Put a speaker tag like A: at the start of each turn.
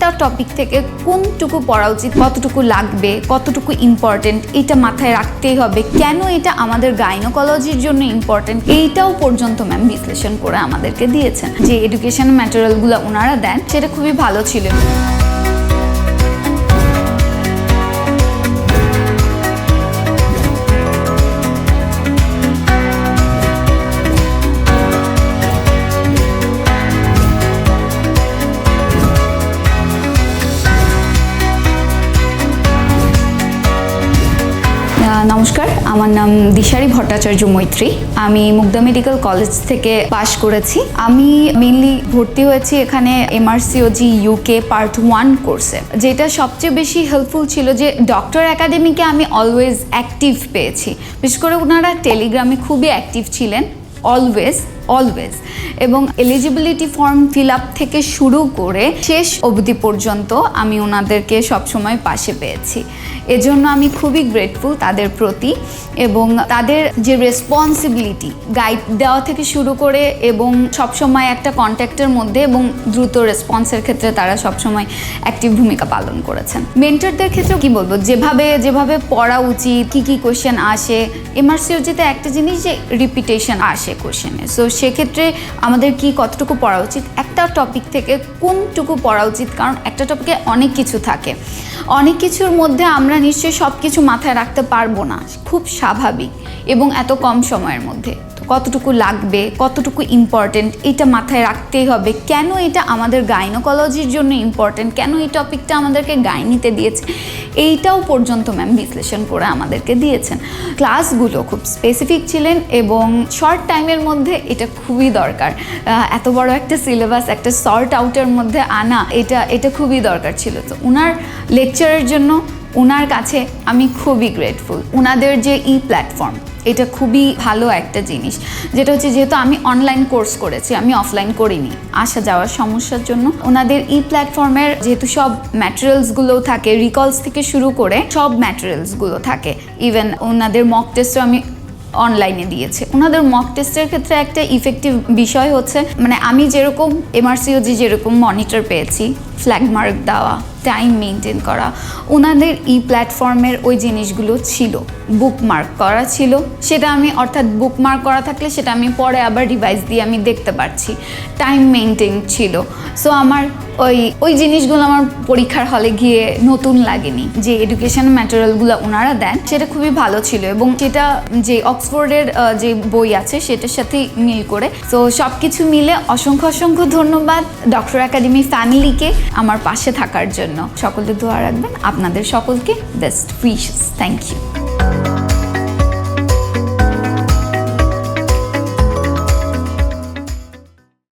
A: একটা টপিক থেকে কোনটুকু পড়া উচিত, কতটুকু লাগবে, কতটুকু ইম্পর্টেন্ট, এটা মাথায় রাখতেই হবে, কেন এটা আমাদের গাইনোকোলজির জন্য ইম্পর্টেন্ট, এইটাও পর্যন্ত ম্যাম বিশ্লেষণ করে আমাদেরকে দিয়েছেন। যে এডুকেশন ম্যাটেরিয়ালগুলো ওনারা দেন সেটা খুবই ভালো ছিল। নমস্কার, আমার নাম দিশারি ভট্টাচার্য মৈত্রী। আমি মুগ্ধা মেডিকেল কলেজ থেকে পাশ করেছি। আমি মেইনলি ভর্তি হয়েছি এখানে MRCOG UK পার্ট 1 কোর্সে। যেটা সবচেয়ে বেশি হেল্পফুল ছিল যে ডক্টর একাডেমিকে আমি অলওয়েজ অ্যাক্টিভ পেয়েছি। বিশেষ করে ওনারা টেলিগ্রামে খুবই অ্যাক্টিভ ছিলেন, অলওয়েজ এবং এলিজিবিলিটি ফর্ম ফিল আপ থেকে শুরু করে শেষ অবধি পর্যন্ত আমি ওনাদেরকে সবসময় পাশে পেয়েছি। এজন্য আমি খুবই গ্রেটফুল তাদের প্রতি, এবং তাদের যে রেসপন্সিবিলিটি গাইড দেওয়া থেকে শুরু করে এবং সবসময় একটা কন্ট্যাক্টের মধ্যে এবং দ্রুত রেসপন্সের ক্ষেত্রে তারা সবসময় অ্যাক্টিভ ভূমিকা পালন করেছেন। মেন্টরদের ক্ষেত্রে কি বলবো, যেভাবে পড়া উচিত, কি কোয়েশ্চেন আসে, MRCOG-তে একটা জিনিস যে রিপিটেশন আসে কোয়েশ্চেনে। সো সেক্ষেত্রে আমাদের কতটুকু পড়া উচিত, একটা টপিক থেকে কোনটুকু পড়া উচিত, কারণ একটা টপিকে অনেক কিছু থাকে, অনেক কিছুর মধ্যে আমরা নিশ্চয়ই সব কিছু মাথায় রাখতে পারবো না, খুব স্বাভাবিক, এবং এত কম সময়ের মধ্যে কতটুকু লাগবে, কতটুকু ইম্পর্টেন্ট, এটা মাথায় রাখতেই হবে, কেন এটা আমাদের গাইনোকোলজির জন্য ইম্পর্টেন্ট, কেন এই টপিকটা আমাদেরকে গাইনিতে দিয়েছে, এইটাও পর্যন্ত ম্যাম বিশ্লেষণ করে আমাদেরকে দিয়েছেন। ক্লাসগুলো খুব স্পেসিফিক ছিলেন এবং শর্ট টাইমের মধ্যে এটা খুবই দরকার। এত বড় একটা সিলেবাস একটা শর্ট আউটের মধ্যে আনা, এটা খুবই দরকার ছিল। তো ওনার লেকচারের জন্য ওনার কাছে আমি খুবই গ্রেটফুল। ওনাদের যে প্ল্যাটফর্ম, এটা খুবই ভালো একটা জিনিস, যেটা হচ্ছে যেহেতু আমি অনলাইন কোর্স করেছি, আমি অফলাইন করিনি আসা যাওয়ার সমস্যার জন্য। ওনাদের প্ল্যাটফর্মের যেহেতু সব ম্যাটেরিয়ালসগুলো থাকে, রিকলস থেকে শুরু করে সব ম্যাটেরিয়ালসগুলো থাকে, ইভেন ওনাদের মক টেস্টও আমি অনলাইনে দিয়েছে। ওনাদের মক টেস্টের ক্ষেত্রে একটা ইফেক্টিভ বিষয় হচ্ছে, মানে আমি যেরকম MRCOG যেরকম মনিটর পেয়েছি, ফ্ল্যাগ মার্ক দেওয়া, টাইম মেনটেন করা, ওনাদের প্ল্যাটফর্মের ওই জিনিসগুলো ছিল। বুকমার্ক করা ছিল, সেটা আমি অর্থাৎ বুকমার্ক করা থাকলে সেটা আমি পরে আবার রিভাইজ দিয়ে আমি দেখতে পারছি। টাইম মেনটেন ছিল। সো আমার ওই জিনিসগুলো আমার পরীক্ষার হলে গিয়ে নতুন লাগেনি। যে এডুকেশন ম্যাটেরিয়ালগুলো ওনারা দেন সেটা খুবই ভালো ছিল, এবং সেটা যে অক্সফোর্ডের যে বই আছে সেটার সাথেই মিল করে। তো সব কিছু মিলে অসংখ্য ধন্যবাদ ডক্টর একাডেমি ফ্যামিলিকে আমার পাশে থাকার জন্য। সকলকে দোয়া রাখবেন। আপনাদের সকলকে বেস্ট উইশেস। Thank you.